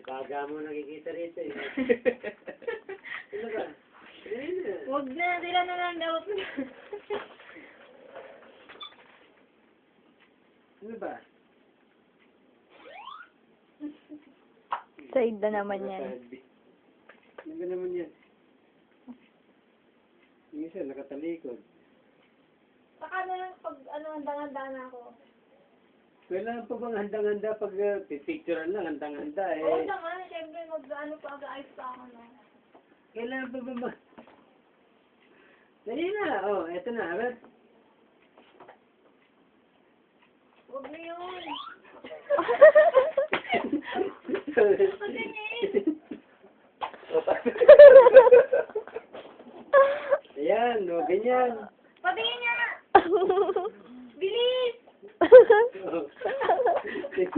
Baga mo nakikita rito eh. Ano ba? Huwag na, sila na lang daw. Ano ba? Side na naman yan. Ano ba naman yan? Yung isa, nakatalikod. Saka na lang pag handang-handa na ako. Kailangan pa bang handang-handa pag pipicturean lang, handang-handa eh. Oo naman, siyempre pa,ag-ayos pa ako na. Kailangan pa ba Dali na, oh, eto na, arat. Huwag na yun. Ayan, no, ganyan. Patingin niya! Bilis! Oh.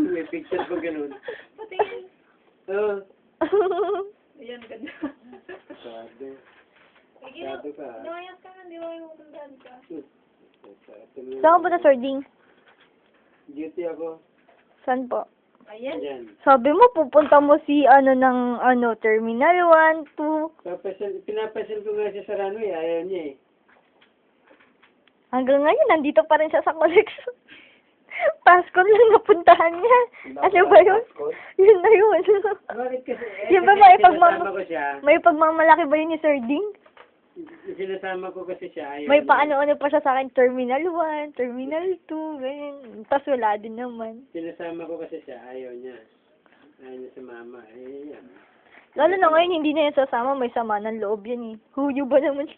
May picture pa ganun. Patingin. Oh. Ayan, ganda. Sado. Sado ka. Lumayas ka na, di ba yung matandaan ka? Saan ka ba na, Sording? Duty ako. Saan po? Ayan. Ayan. Sabi mo, pupunta mo si, Terminal 1, 2. Pinapasal ko nga siya sa runway, ayaw niya eh. Hanggang ngayon, nandito pa rin siya sa collection. Pasko lang napuntahan niya. Ano ba yun? Yun na yun. Bakit kasi? Yung ba sinasama ko siya. may pagmamalaki ba yun ni Sording? Sinasama ko kasi siya, ayaw May niya. paano-ano pa siya sa akin, Terminal 1, Terminal 2, ganyan. Tapos wala din naman. Sinasama ko kasi siya, ayaw niya. Ayaw niya sa mama. Eh, yan. Lalo na ngayon, hindi na yan sasama, may sama ng loob yan eh. Huyo ba naman?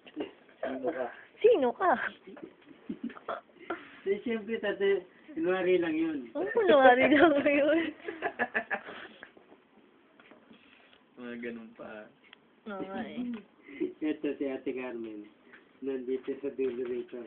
Sino ka? Sino ka? Eh, siyempre, tate, kunwari lang yun. Ang kunwari lang ngayon. Mga ganun pa. Okay. Ito si Ate Carmen. Nandito sa dulo rito.